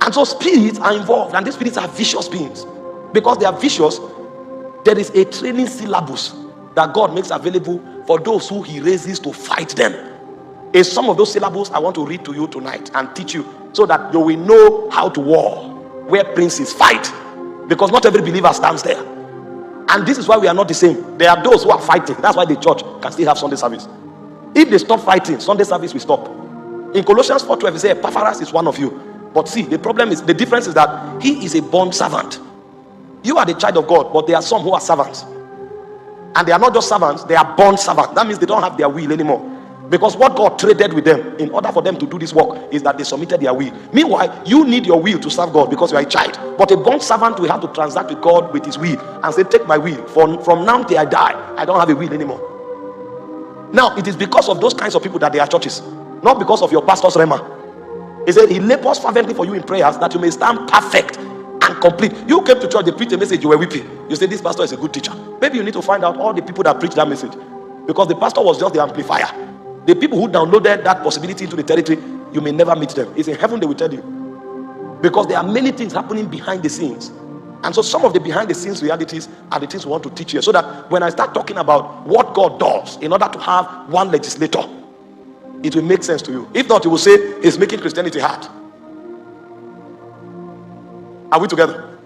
And so spirits are involved, and these spirits are vicious beings. Because they are vicious, there is a training syllabus that God makes available for those who he raises to fight them. In some of those syllables I want to read to you tonight and teach you, so that you will know how to war where princes fight. Because not every believer stands there. And this is why we are not the same. There are those who are fighting. That's why the church can still have Sunday service. If they stop fighting, Sunday service will stop. In Colossians 4:12, it says Epaphroditus is one of you. But see, the difference is that he is a bond servant. You are the child of God, but there are some who are servants. And they are not just servants, they are bond servants. That means they don't have their will anymore. Because what God traded with them in order for them to do this work is that they submitted their will. Meanwhile, you need your will to serve God because you are a child. But a bond servant will have to transact with God with his will and say, take my will. From now till I die, I don't have a will anymore. Now, it is because of those kinds of people that they are churches. Not because of your pastor's rhema. He said, he labors fervently for you in prayers that you may stand perfect and complete. You came to church, they preached a message, you were weeping. You say, this pastor is a good teacher. Maybe you need to find out all the people that preached that message. Because the pastor was just the amplifier. The people who downloaded that possibility into the territory, you may never meet them. It's in heaven they will tell you. Because there are many things happening behind the scenes. And so some of the behind the scenes realities are the things we want to teach here. So that when I start talking about what God does in order to have one legislator, it will make sense to you. If not, you will say he's making Christianity hard. Are we together?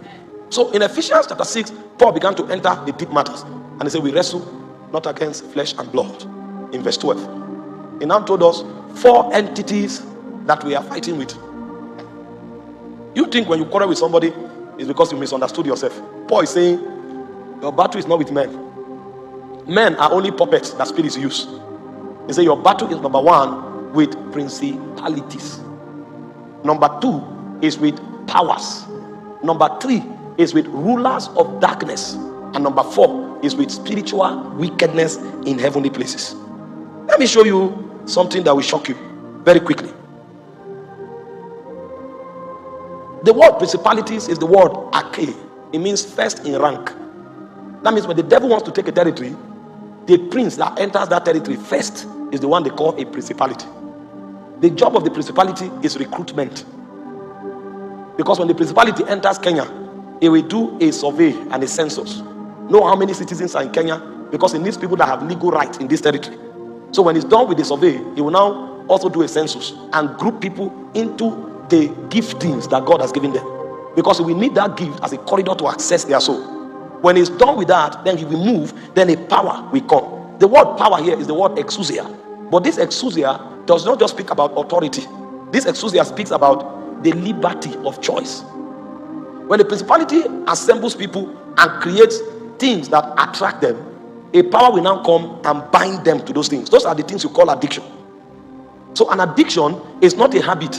So in Ephesians chapter 6, Paul began to enter the deep matters. And he said, we wrestle not against flesh and blood. In verse 12. He now told us 4 entities that we are fighting with. You think when you quarrel with somebody, it's because you misunderstood yourself. Paul is saying, your battle is not with men. Men are only puppets that spirits use. He said, your battle is number 1 with principalities. Number 2 is with powers. Number 3 is with rulers of darkness. And number 4 is with spiritual wickedness in heavenly places. Let me show you something that will shock you very quickly. The word principalities is the word arche. It means first in rank. That means when the devil wants to take a territory, the prince that enters that territory first is the one they call a principality. The job of the principality is recruitment. Because when the principality enters Kenya, it will do a survey and a census. Know how many citizens are in Kenya, because it needs people that have legal rights in this territory. So when it's done with the survey, it will now also do a census and group people into the giftings that God has given them. Because we need that gift as a corridor to access their soul. When it's done with that, then he will move, then a power will come. The word power here is the word exousia. But this exousia does not just speak about authority. This exousia speaks about the liberty of choice. When a principality assembles people and creates things that attract them, a power will now come and bind them to those things. Those are the things you call addiction. So an addiction is not a habit.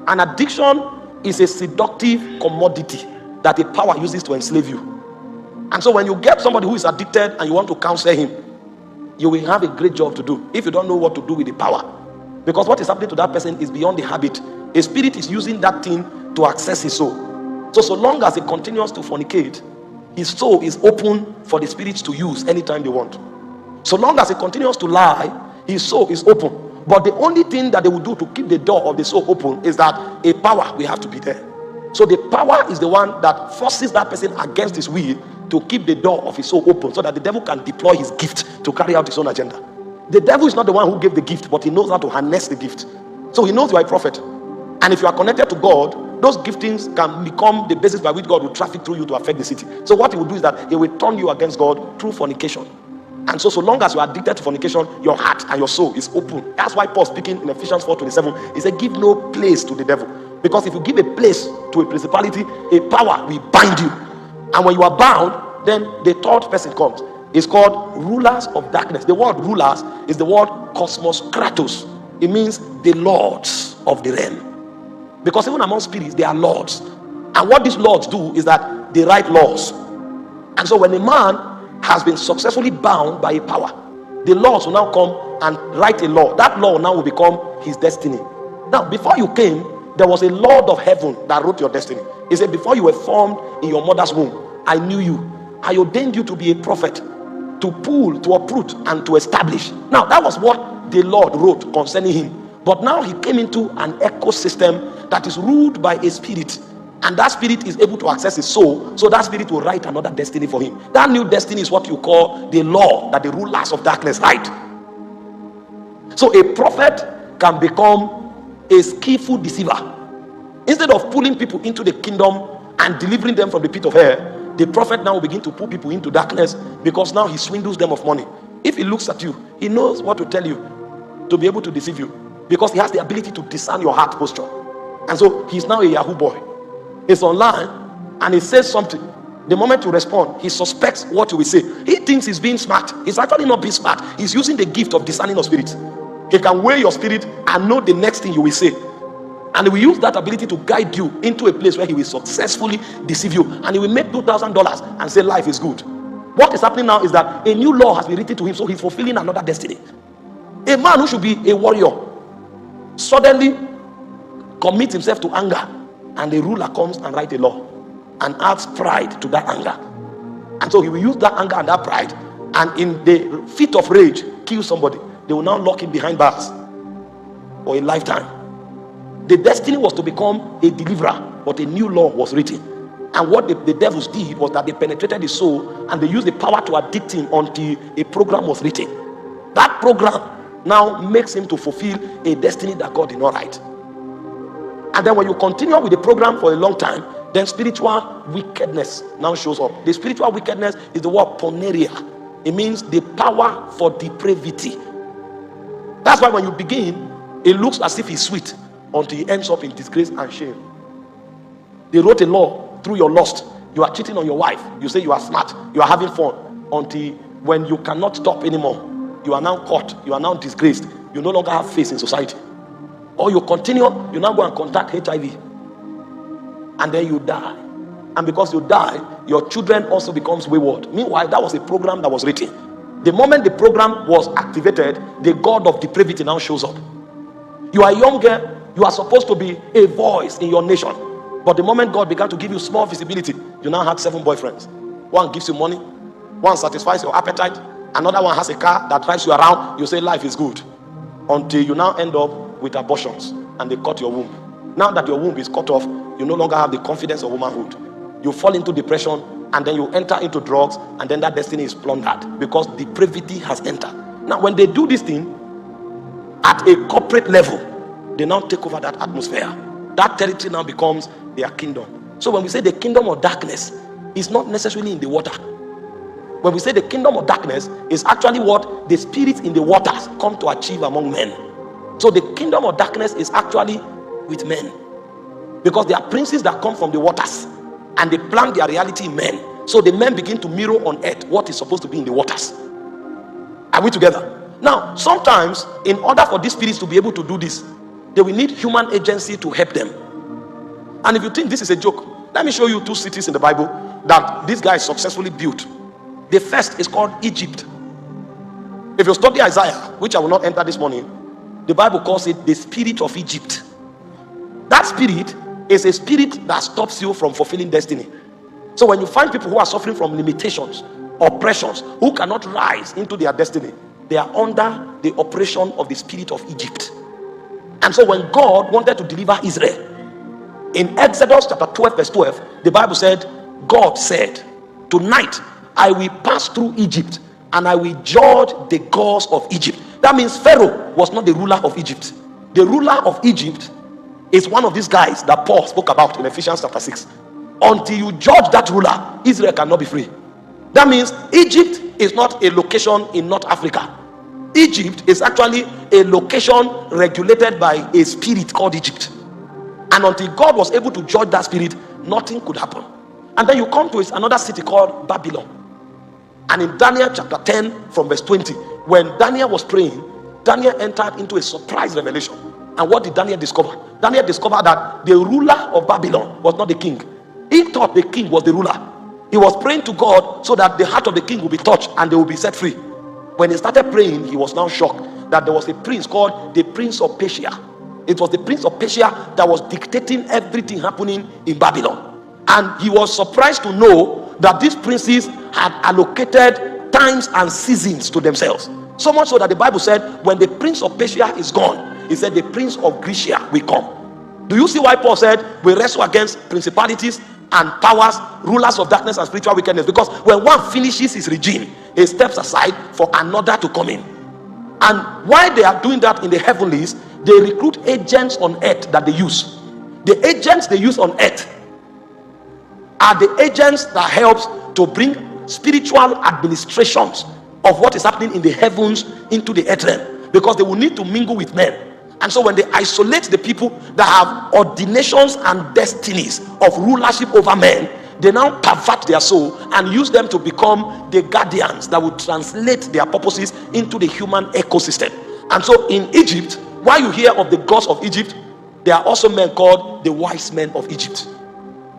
An addiction is a seductive commodity that a power uses to enslave you. And so when you get somebody who is addicted and you want to counsel him, you will have a great job to do if you don't know what to do with the power. Because what is happening to that person is beyond the habit. A spirit is using that thing to access his soul. So long as he continues to fornicate, his soul is open for the spirits to use anytime they want. So long as he continues to lie, his soul is open. But the only thing that they will do to keep the door of the soul open is that a power will have to be there. So the power is the one that forces that person against his will to keep the door of his soul open so that the devil can deploy his gift to carry out his own agenda. The devil is not the one who gave the gift, but he knows how to harness the gift. So he knows you are a prophet. And if you are connected to God, those giftings can become the basis by which God will traffic through you to affect the city. So what he will do is that he will turn you against God through fornication. And so long as you are addicted to fornication, your heart and your soul is open. That's why Paul, speaking in Ephesians 4:27, he said, give no place to the devil. Because if you give a place to a principality, a power will bind you. And when you are bound, then the third person comes. It's called rulers of darkness. The word rulers is the word cosmos kratos. It means the lords of the realm. Because even among spirits, they are lords. And what these lords do is that they write laws. And so when a man has been successfully bound by a power, the lords will now come and write a law. That law now will become his destiny. Now, before you came, there was a Lord of heaven that wrote your destiny. He said, before you were formed in your mother's womb, I knew you. I ordained you to be a prophet, to pull, to uproot, and to establish. Now, that was what the Lord wrote concerning him. But now he came into an ecosystem that is ruled by a spirit, and that spirit is able to access his soul, so that spirit will write another destiny for him. That new destiny is what you call the law that the rulers of darkness write. So a prophet can become a skillful deceiver. Instead of pulling people into the kingdom and delivering them from the pit of hell, the prophet now will begin to pull people into darkness, because now he swindles them of money. If he looks at you, he knows what to tell you to be able to deceive you, because he has the ability to discern your heart posture. And so he's now a Yahoo boy. He's online and he says something. The moment you respond, he suspects what you will say. He thinks he's being smart. He's actually not being smart. He's using the gift of discerning of spirits. He can weigh your spirit and know the next thing you will say. And he will use that ability to guide you into a place where he will successfully deceive you. And he will make $2,000 and say life is good. What is happening now is that a new law has been written to him, so he's fulfilling another destiny. A man who should be a warrior suddenly commits himself to anger, and the ruler comes and writes a law and adds pride to that anger. And so he will use that anger and that pride, and in the fit of rage, kill somebody. They will now lock him behind bars for a lifetime. The destiny was to become a deliverer, but a new law was written. And what the devils did was that they penetrated his soul, and they used the power to addict him until a program was written. That program now makes him to fulfill a destiny that God did not write. And then when you continue with the program for a long time, then spiritual wickedness now shows up. The spiritual wickedness is the word poneria. It means the power for depravity. That's why when you begin, it looks as if it's sweet until he ends up in disgrace and shame. They wrote a law through your lust. You are cheating on your wife. You say you are smart. You are having fun. Until when you cannot stop anymore, you are now caught. You are now disgraced. You no longer have face in society. Or you continue, you now go and contact HIV. And then you die. And because you die, your children also becomes wayward. Meanwhile, that was a program that was written. The moment the program was activated, the god of depravity now shows up. You are younger, you are supposed to be a voice in your nation. But the moment God began to give you small visibility, you now had 7 boyfriends. One gives you money, one satisfies your appetite, another one has a car that drives you around. You say life is good, until you now end up with abortions and they cut your womb. Now that your womb is cut off, you no longer have the confidence of womanhood. You fall into depression, and then you enter into drugs, and then that destiny is plundered because depravity has entered. Now when they do this thing at a corporate level, they now take over that atmosphere. That territory now becomes their kingdom. So when we say the kingdom of darkness, it's not necessarily in the water. When we say the kingdom of darkness, is actually what the spirits in the waters come to achieve among men. So the kingdom of darkness is actually with men, because there are princes that come from the waters and they plant their reality in men. So the men begin to mirror on earth what is supposed to be in the waters. Are we together? Now, sometimes in order for these spirits to be able to do this, they will need human agency to help them. And if you think this is a joke, let me show you 2 cities in the Bible that this guy successfully built. The first is called Egypt. If you study Isaiah, which I will not enter this morning, the Bible calls it the spirit of Egypt. That spirit is a spirit that stops you from fulfilling destiny. So when you find people who are suffering from limitations, oppressions, who cannot rise into their destiny, they are under the oppression of the spirit of Egypt. And so when God wanted to deliver Israel, in Exodus chapter 12 verse 12, the Bible said, God said, tonight I will pass through Egypt and I will judge the gods of Egypt. That means Pharaoh was not the ruler of Egypt. The ruler of Egypt is one of these guys that Paul spoke about in Ephesians chapter 6. Until you judge that ruler, Israel cannot be free. That means Egypt is not a location in North Africa. Egypt is actually a location regulated by a spirit called Egypt. And until God was able to judge that spirit, nothing could happen. And then you come to another city called Babylon. And in Daniel chapter 10 from verse 20, when Daniel was praying, Daniel entered into a surprise revelation. And what did Daniel discover? Daniel discovered that the ruler of Babylon was not the king. He thought the king was the ruler. He was praying to God so that the heart of the king will be touched and they will be set free. When he started praying, he was now shocked that there was a prince called the Prince of Persia. It was the Prince of Persia that was dictating everything happening in Babylon. And he was surprised to know that these princes had allocated times and seasons to themselves. So much so that the Bible said when the Prince of Persia is gone, he said, the prince of Grecia will come. Do you see why Paul said we wrestle against principalities and powers, rulers of darkness and spiritual wickedness? Because when one finishes his regime, he steps aside for another to come in. And while they are doing that in the heavenlies, they recruit agents on earth that they use. The agents they use on earth are the agents that helps to bring spiritual administrations of what is happening in the heavens into the earth realm, because they will need to mingle with men. And so when they isolate the people that have ordinations and destinies of rulership over men, they now pervert their soul and use them to become the guardians that will translate their purposes into the human ecosystem. And so in Egypt, while you hear of the gods of Egypt, there are also men called the wise men of Egypt.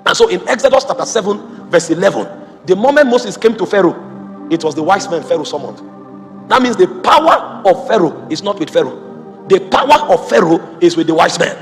And so in Exodus chapter 7 verse 11, the moment Moses came to Pharaoh, it was the wise men Pharaoh summoned. That means the power of Pharaoh is not with Pharaoh. The power of Pharaoh is with the wise men.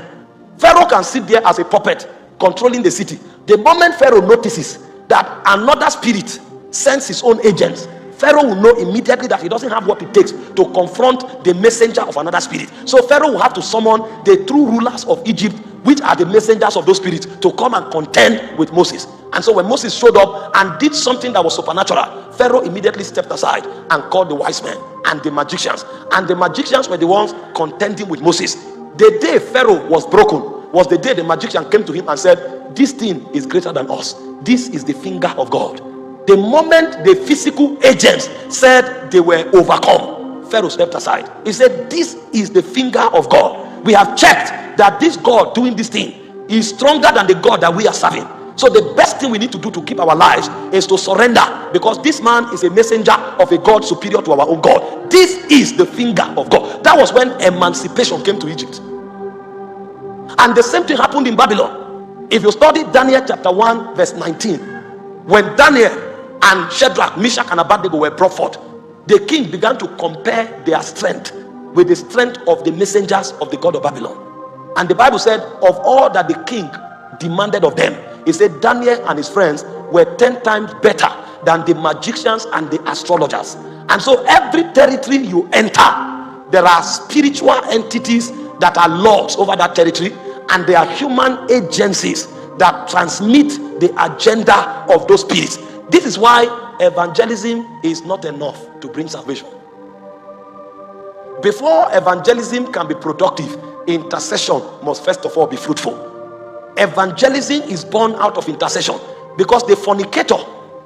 Pharaoh can sit there as a puppet controlling the city. The moment Pharaoh notices that another spirit sends his own agents, Pharaoh will know immediately that he doesn't have what it takes to confront the messenger of another spirit. So Pharaoh will have to summon the true rulers of Egypt, which are the messengers of those spirits, to come and contend with Moses. And so when Moses showed up and did something that was supernatural, Pharaoh immediately stepped aside and called the wise men and the magicians. And the magicians were the ones contending with Moses. The day Pharaoh was broken was the day the magician came to him and said, this thing is greater than us. This is the finger of God. The moment the physical agents said they were overcome, Pharaoh stepped aside. He said, this is the finger of God. We have checked that this God doing this thing is stronger than the God that we are serving. So the best thing we need to do to keep our lives is to surrender, because this man is a messenger of a God superior to our own God. This is the finger of God. That was when emancipation came to Egypt. And the same thing happened in Babylon. If you study Daniel chapter 1 verse 19, when Daniel and Shadrach, Meshach and Abednego were brought forth, the king began to compare their strength with the strength of the messengers of the God of Babylon. And the Bible said, of all that the king demanded of them, he said Daniel and his friends were 10 times better than the magicians and the astrologers. And so every territory you enter, there are spiritual entities that are lords over that territory, and there are human agencies that transmit the agenda of those spirits. This is why evangelism is not enough to bring salvation. Before evangelism can be productive, intercession must first of all be fruitful. Evangelism is born out of intercession, because the fornicator,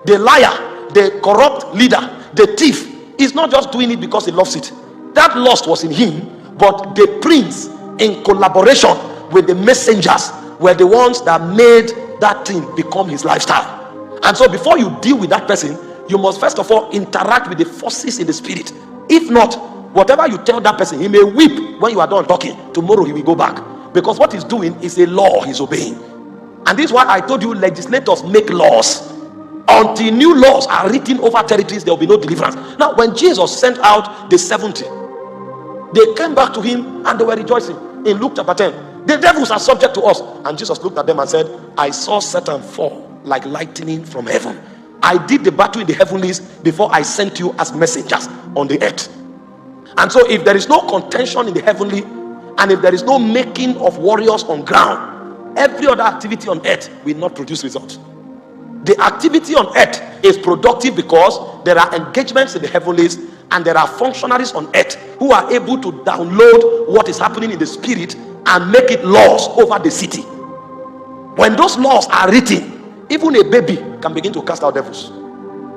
the liar, the corrupt leader, the thief is not just doing it because he loves it. That lust was in him, but the prince, in collaboration with the messengers, were the ones that made that thing become his lifestyle. And so before you deal with that person, you must first of all interact with the forces in the spirit. If not, whatever you tell that person, he may weep when you are done talking. Tomorrow he will go back, because what he's doing is a law he's obeying. And this is why I told you legislators make laws. Until new laws are written over territories, there will be no deliverance. Now when Jesus sent out the 70, they came back to him and they were rejoicing. In Luke chapter 10, the devils are subject to us. And Jesus looked at them and said, I saw Satan fall like lightning from heaven. I did the battle in the heavenlies before I sent you as messengers on the earth. And so if there is no contention in the heavenly, and if there is no making of warriors on ground, every other activity on earth will not produce results. The activity on earth is productive because there are engagements in the heavenlies, and there are functionaries on earth who are able to download what is happening in the spirit and make it laws over the city. When those laws are written, even a baby can begin to cast out devils.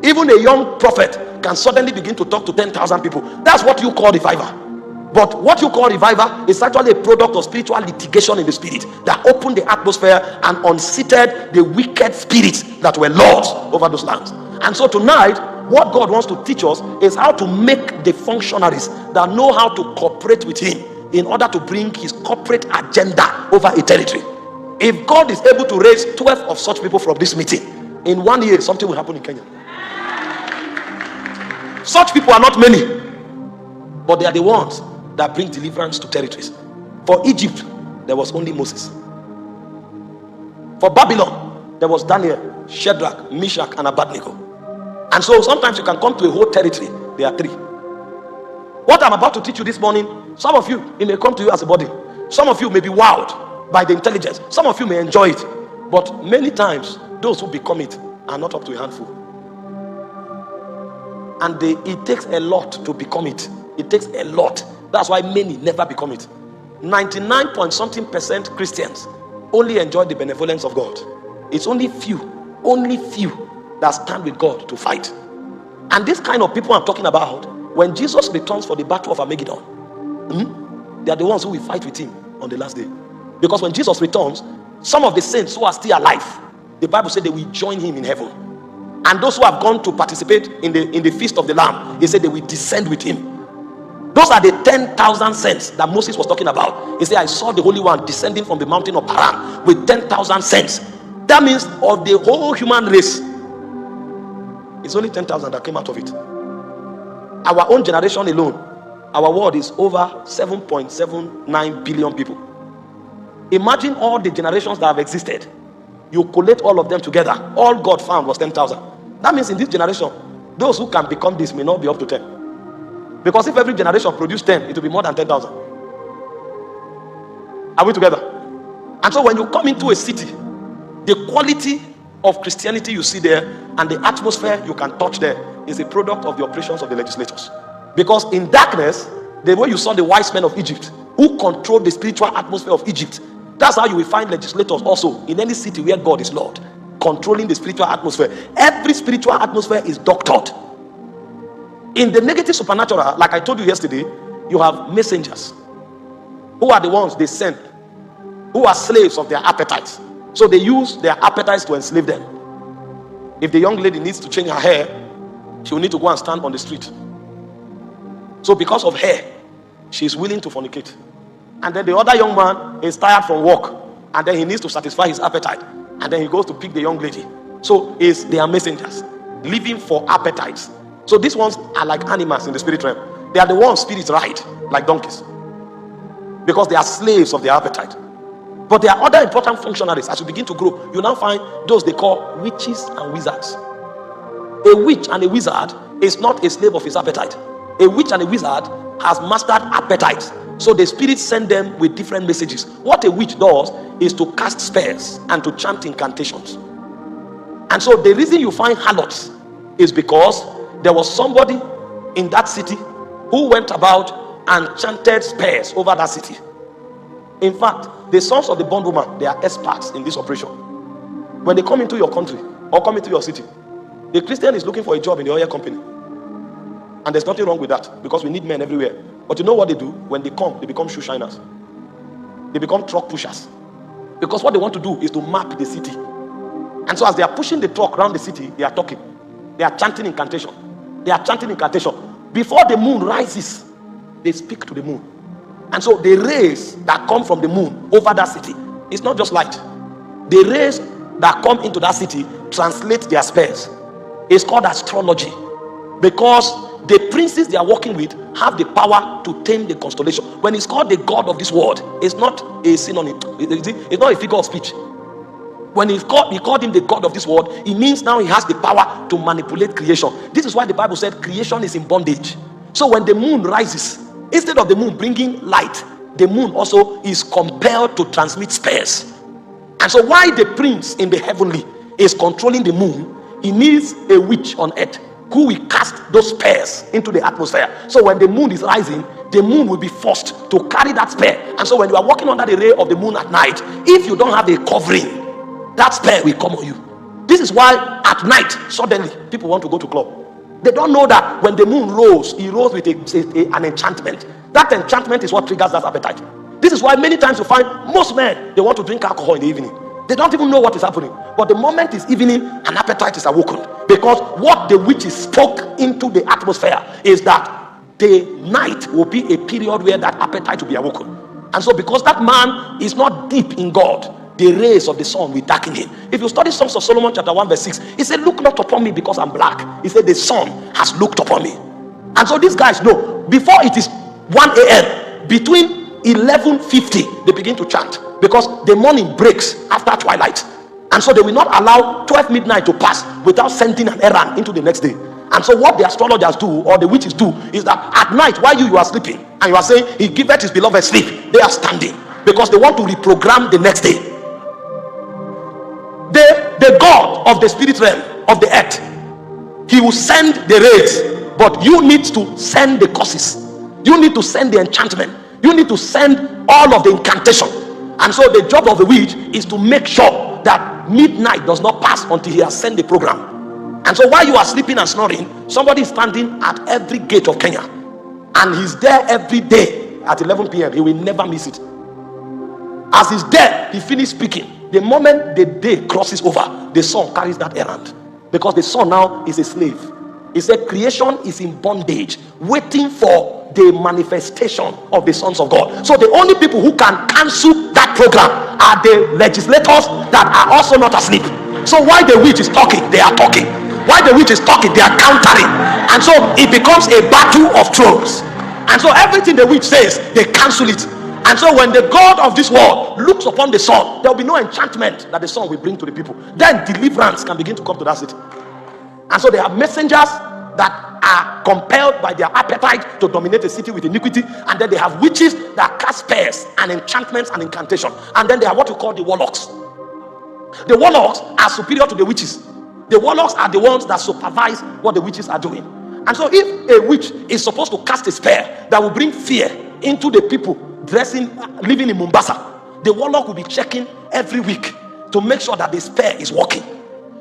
Even a young prophet can suddenly begin to talk to 10,000 people. That's what you call revival. But what you call revival is actually a product of spiritual litigation in the spirit that opened the atmosphere and unseated the wicked spirits that were lords over those lands. And so tonight, what God wants to teach us is how to make the functionaries that know how to cooperate with him in order to bring his corporate agenda over a territory. If God is able to raise 12 of such people from this meeting, in 1 year something will happen in Kenya. Such people are not many, but they are the ones that bring deliverance to territories. For Egypt, there was only Moses. For Babylon, there was Daniel, Shadrach, Meshach, and Abednego. And so sometimes you can come to a whole territory, there are 3. What I'm about to teach you this morning Some of you, it may come to you as a body. Some of you may be wowed by the intelligence. Some of you may enjoy it. But many times, those who become it are not up to a handful. And it takes a lot to become it. It takes a lot. That's why many never become it. 99.something% Christians only enjoy the benevolence of God. It's only few that stand with God to fight. And this kind of people I'm talking about, when Jesus returns for the battle of Armageddon, they are the ones who will fight with him on the last day. Because when Jesus returns, some of the saints who are still alive, the Bible said they will join him in heaven. And those who have gone to participate in the feast of the Lamb, he said they will descend with him. Those are the 10,000 saints that Moses was talking about. He said, I saw the Holy One descending from the mountain of Paran with 10,000 saints. That means of the whole human race, it's only 10,000 that came out of it. Our own generation alone, our world is over 7.79 billion people. Imagine all the generations that have existed. You collate all of them together. All God found was 10,000. That means in this generation, those who can become this may not be up to 10. Because if every generation produced 10, it will be more than 10,000. Are we together? And so when you come into a city, the quality of Christianity you see there and the atmosphere you can touch there is a product of the operations of the legislators. Because in darkness, the way you saw the wise men of Egypt who controlled the spiritual atmosphere of Egypt, that's how you will find legislators also in any city where God is Lord, controlling the spiritual atmosphere. Every spiritual atmosphere is doctored. In the negative supernatural, like I told you yesterday, you have messengers who are the ones they send, who are slaves of their appetites. So they use their appetites to enslave them. If the young lady needs to change her hair, she will need to go and stand on the street. So because of hair, she is willing to fornicate. And then the other young man is tired from work, and then he needs to satisfy his appetite, and then he goes to pick the young lady. So they are messengers living for appetites. So these ones are like animals in the spirit realm. They are the ones spirits ride like donkeys, because they are slaves of their appetite. But there are other important functionaries. As you begin to grow, you now find those they call witches and wizards. A witch and a wizard is not a slave of his appetite. A witch and a wizard has mastered appetite. So the spirits send them with different messages. What a witch does is to cast spells and to chant incantations. And so the reason you find harlots is because there was somebody in that city who went about and chanted spells over that city. In fact, the sons of the bondwoman, they are experts in this operation. When they come into your country or come into your city, the Christian is looking for a job in the oil company. And there's nothing wrong with that, because we need men everywhere. But you know what they do? When they come, they become shoe shiners. They become truck pushers. Because what they want to do is to map the city. And so as they are pushing the truck around the city, they are talking. They are chanting incantation. They are chanting incantation. Before the moon rises, they speak to the moon. And so the rays that come from the moon over that city, it's not just light. The rays that come into that city translate their spells. It's called astrology. Because the princes they are working with have the power to tame the constellation. When it's called the God of this world, it's not a synonym. It's not a figure of speech. When he called him the God of this world, it means now he has the power to manipulate creation. This is why the Bible said creation is in bondage. So when the moon rises, instead of the moon bringing light, the moon also is compelled to transmit spells. And so why the prince in the heavenly is controlling the moon, he needs a witch on earth who will cast those spells into the atmosphere. So when the moon is rising, the moon will be forced to carry that spell. And so when you are walking under the ray of the moon at night, if you don't have a covering, that spell will come on you. This is why at night, suddenly, people want to go to club. They don't know that when the moon rose, it rose with an enchantment. That enchantment is what triggers that appetite. This is why many times you find most men, they want to drink alcohol in the evening. They don't even know what is happening. But the moment it's evening, an appetite is awoken. Because what the witches spoke into the atmosphere is that the night will be a period where that appetite will be awoken. And so because that man is not deep in God, the rays of the sun will darken him. If you study Songs of Solomon chapter 1 verse 6, he said, look not upon me because I'm black. He said, the sun has looked upon me. And so these guys know, before it is 1 a.m., between 11:50, they begin to chant. Because the morning breaks after twilight. And so they will not allow 12 midnight to pass without sending an errand into the next day. And And so what the astrologers do, or the witches do, is that at night while you are sleeping and you are saying he giveth his beloved sleep, they are standing because they want to reprogram the next day. The God of the spirit realm of the earth, he will send the raids, but you need to send the curses, you need to send the enchantment, you need to send all of the incantation. And so the job of the witch is to make sure that midnight does not pass until he has sent the program. And so while you are sleeping and snoring, somebody is standing at every gate of Kenya, and he's there every day at 11 p.m. He will never miss it. As he's there, he finishes speaking. The moment the day crosses over, the sun carries that errand, because the sun now is a slave. He said creation is in bondage, waiting for the manifestation of the sons of God. So the only people who can cancel that program are the legislators that are also not asleep. So while the witch is talking, they are talking. While the witch is talking, they are countering. And so it becomes a battle of thrones. And so everything the witch says, they cancel it. And so when the God of this world looks upon the sun, there will be no enchantment that the sun will bring to the people. Then deliverance can begin to come to that city. And so they have messengers that are compelled by their appetite to dominate the city with iniquity. And then they have witches that cast spells and enchantments and incantation. And then they have what we call the warlocks. The warlocks are superior to the witches. The warlocks are the ones that supervise what the witches are doing. And so if a witch is supposed to cast a spell that will bring fear into the people living in Mombasa, the warlock will be checking every week to make sure that the spell is working.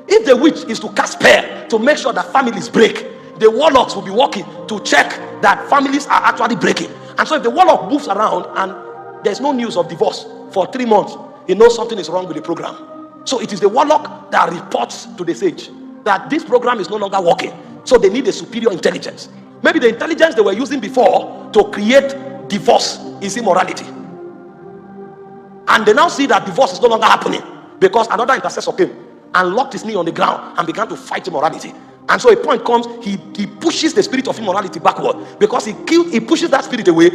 If the witch is to cast spell to make sure that families break, the warlocks will be working to check that families are actually breaking. And so if the warlock moves around and there's no news of divorce for 3 months, he knows something is wrong with the program. So it is the warlock that reports to the sage that this program is no longer working. So they need a superior intelligence. Maybe the intelligence they were using before to create divorce is immorality. And they now see that divorce is no longer happening because another intercessor came and locked his knee on the ground and began to fight immorality. And so a point comes, he pushes the spirit of immorality backward, because he pushes that spirit away.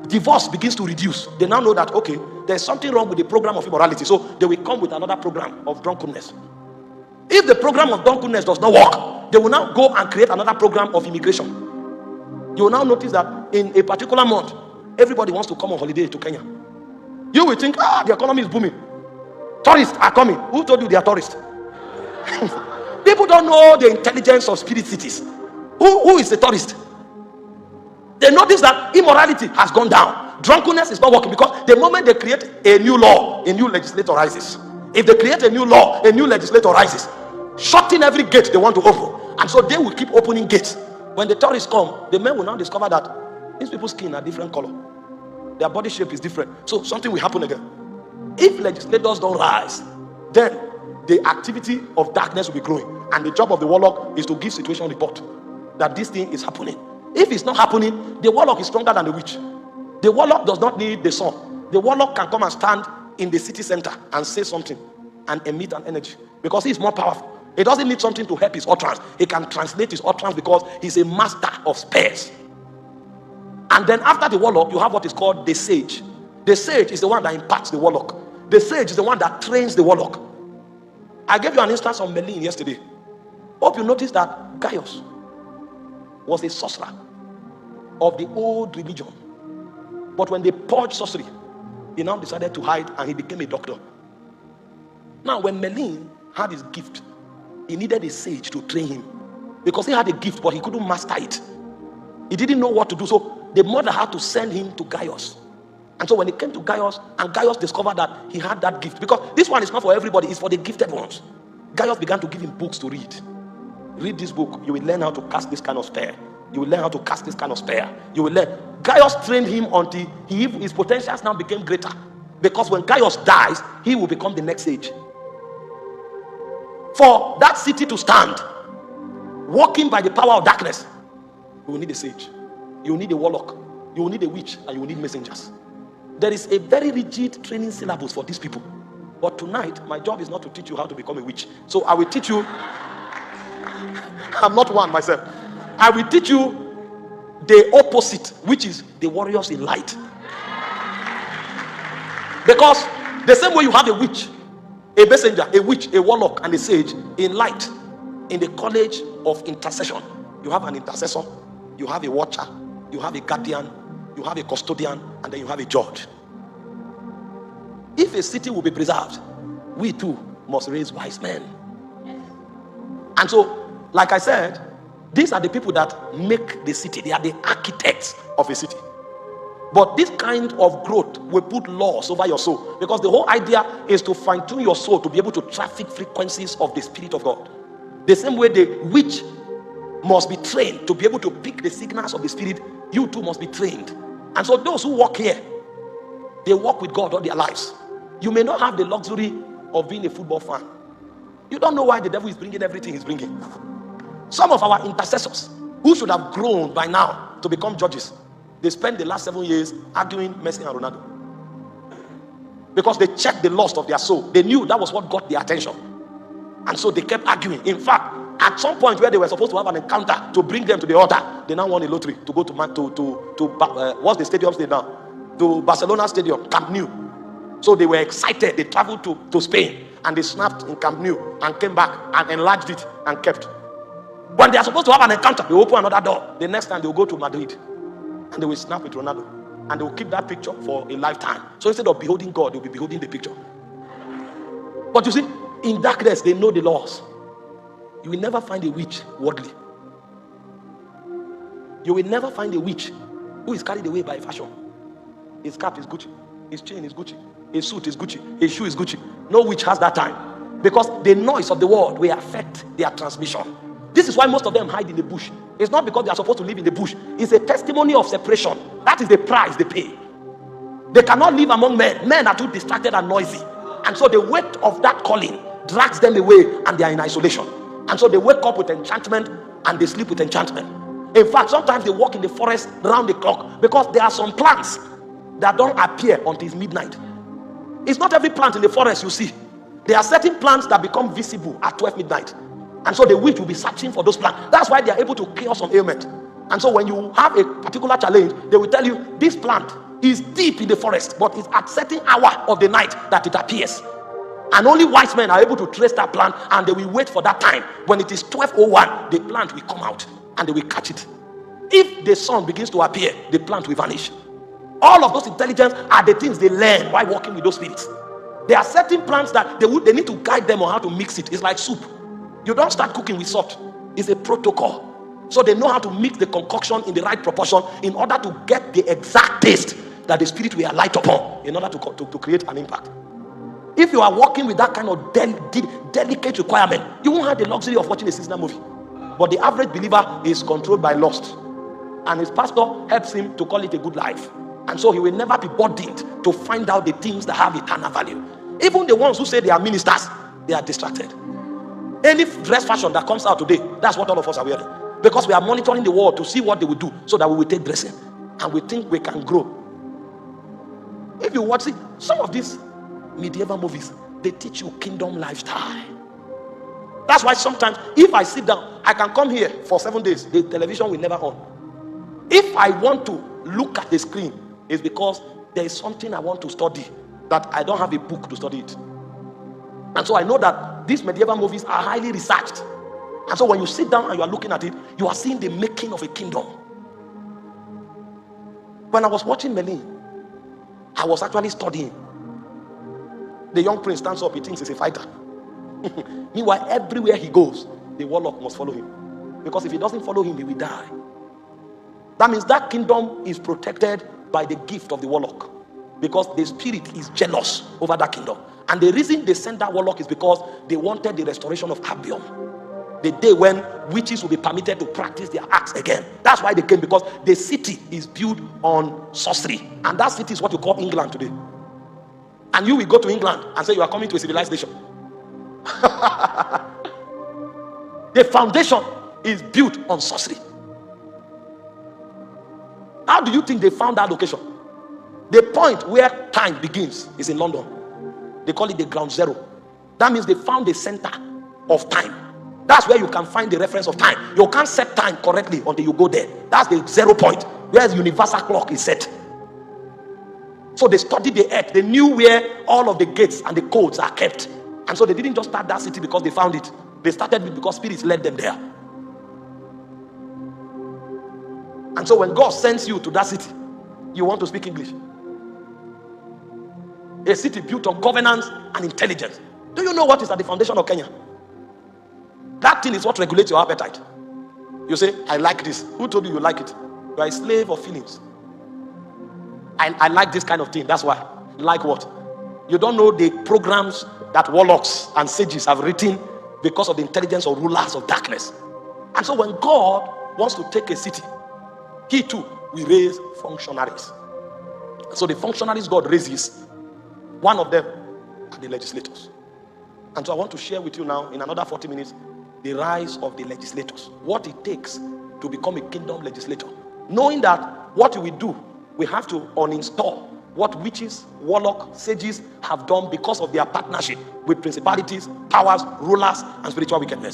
Divorce begins to reduce. They now know that, okay, there's something wrong with the program of immorality, so they will come with another program of drunkenness. If the program of drunkenness does not work, they will now go and create another program of immigration. You will now notice that in a particular month, everybody wants to come on holiday to Kenya. You will think, the economy is booming. Tourists are coming. Who told you they are tourists? People don't know the intelligence of spirit cities. Who is the tourist? They notice that immorality has gone down. Drunkenness is not working, because the moment they create a new law, a new legislator rises. If they create a new law, a new legislator rises, shutting every gate they want to open. And so they will keep opening gates. When the tourists come, the men will now discover that these people's skin are different color. Their body shape is different. So something will happen again. If legislators don't rise, then the activity of darkness will be growing. And the job of the warlock is to give situation report that this thing is happening. If it's not happening, the warlock is stronger than the witch. The warlock does not need the sun. The warlock can come and stand in the city center and say something and emit an energy, because he is more powerful. He doesn't need something to help his utterance. He can translate his utterance because he's a master of spells. And then after the warlock, you have what is called the sage. The sage is the one that imparts the warlock. The sage is the one that trains the warlock. I gave you an instance on Merlin yesterday. Hope you noticed that Gaius was a sorcerer of the old religion. But when they purged sorcery, he now decided to hide and he became a doctor. Now, when Merlin had his gift, he needed a sage to train him, because he had a gift but he couldn't master it. He didn't know what to do, so the mother had to send him to Gaius. And so when he came to Gaius, and Gaius discovered that he had that gift, because this one is not for everybody, it's for the gifted ones. Gaius began to give him books to read. Read this book, you will learn how to cast this kind of spell. You will learn how to cast this kind of spell. You will learn. Gaius trained him until his potentials now became greater. Because when Gaius dies, he will become the next sage. For that city to stand, walking by the power of darkness, you will need a sage. You will need a warlock. You will need a witch, and you will need messengers. There is a very rigid training syllabus for these people. But tonight, my job is not to teach you how to become a witch. So I will teach you. I'm not one myself. I will teach you the opposite, which is the warriors in light. Because the same way you have a witch, a messenger, a witch, a warlock, and a sage in light, in the college of intercession, You have an intercessor, you have a watcher, you have a guardian, you have a custodian, and then you have a judge. If a city will be preserved, we too must raise wise men. And so, like I said, these are the people that make the city. They are the architects of a city. But this kind of growth will put laws over your soul, because the whole idea is to fine-tune your soul to be able to traffic frequencies of the Spirit of God. The same way the witch must be trained to be able to pick the signals of the Spirit, you too must be trained. And so those who walk here, they walk with God all their lives. You may not have the luxury of being a football fan. You don't know why the devil is bringing everything he's bringing. Some of our intercessors, who should have grown by now to become judges, they spent the last 7 years arguing Messi and Ronaldo, because they checked the lust of their soul. They knew that was what got their attention, and so they kept arguing. In fact, at some point where they were supposed to have an encounter to bring them to the altar, they now won a lottery to go to what's the stadium's name now? To Barcelona Stadium, Camp Nou. So they were excited. They traveled to Spain and they snapped in Camp Nou and came back and enlarged it and kept. When they are supposed to have an encounter, they open another door. The next time they will go to Madrid and they will snap with Ronaldo, and they will keep that picture for a lifetime. So instead of beholding God, they will be beholding the picture. But you see, in darkness they know the laws. You will never find a witch worldly. You will never find a witch who is carried away by fashion. His cap is Gucci, his chain is Gucci, his suit is Gucci, his shoe is Gucci. No witch has that time, because the noise of the world will affect their transmission. This is why most of them hide in the bush. It's not because they are supposed to live in the bush. It's a testimony of separation. That is the price they pay. They cannot live among men. Men are too distracted and noisy. And so the weight of that calling drags them away, and they are in isolation. And so they wake up with enchantment and they sleep with enchantment. In fact, sometimes they walk in the forest round the clock, because there are some plants that don't appear until midnight. It's not every plant in the forest you see. There are certain plants that become visible at 12 midnight. And so the witch will be searching for those plants. That's why they are able to cure some ailment. And so when you have a particular challenge, they will tell you this plant is deep in the forest, but it's at certain hour of the night that it appears. And only wise men are able to trace that plant, and they will wait for that time. When it is 12:01, the plant will come out and they will catch it. If the sun begins to appear, the plant will vanish. All of those intelligence are the things they learn while working with those spirits. There are certain plants that they need to guide them on how to mix it. It's like soup. You don't start cooking with salt. It's a protocol. So they know how to mix the concoction in the right proportion in order to get the exact taste that the spirit will alight upon, in order to create an impact. If you are working with that kind of delicate requirement, you won't have the luxury of watching a seasonal movie. But the average believer is controlled by lust, and his pastor helps him to call it a good life. And so he will never be burdened to find out the things that have eternal value. Even the ones who say they are ministers, they are distracted. Any dress fashion that comes out today, that's what all of us are wearing, because we are monitoring the world to see what they will do, so that we will take dressing and we think we can grow. If you watch some of these medieval movies, they teach you kingdom lifestyle. That's why sometimes if I sit down, I can come here for 7 days, the television will never on. If I want to look at the screen, it's because there is something I want to study that I don't have a book to study it. And so I know that these medieval movies are highly researched. And so when you sit down and you are looking at it, you are seeing the making of a kingdom. When I was watching Merlin, I was actually studying. The young prince stands up, he thinks he's a fighter. Meanwhile, everywhere he goes, the warlock must follow him. Because if he doesn't follow him, he will die. That means that kingdom is protected by the gift of the warlock, because the spirit is jealous over that kingdom. And the reason they sent that warlock is because they wanted the restoration of Albion, the day when witches will be permitted to practice their acts again. That's why they came, because the city is built on sorcery, and that city is what you call England today. And you will go to England and say you are coming to a civilized nation. The foundation is built on sorcery. How do you think they found that location? The point where time begins is in London. They call it the ground zero. That means they found the center of time. That's where you can find the reference of time. You can't set time correctly until you go there. That's the 0 point where the universal clock is set. So they studied the earth. They knew where all of the gates and the codes are kept. And so they didn't just start that city because they found it. They started it because spirits led them there. And so when God sends you to that city, you want to speak English. A city built on governance and intelligence. Do you know what is at the foundation of Kenya? That thing is what regulates your appetite. You say, I like this. Who told you like it? You are a slave of feelings. I like this kind of thing. That's why. Like what? You don't know the programs that warlocks and sages have written because of the intelligence of rulers of darkness. And so when God wants to take a city, he too will raise functionaries. So the functionaries God raises, one of them are the legislators. And so I want to share with you now, in another 40 minutes, the rise of the legislators. What it takes to become a kingdom legislator. Knowing that what we do, we have to uninstall what witches, warlock, sages have done because of their partnership with principalities, powers, rulers, and spiritual wickedness.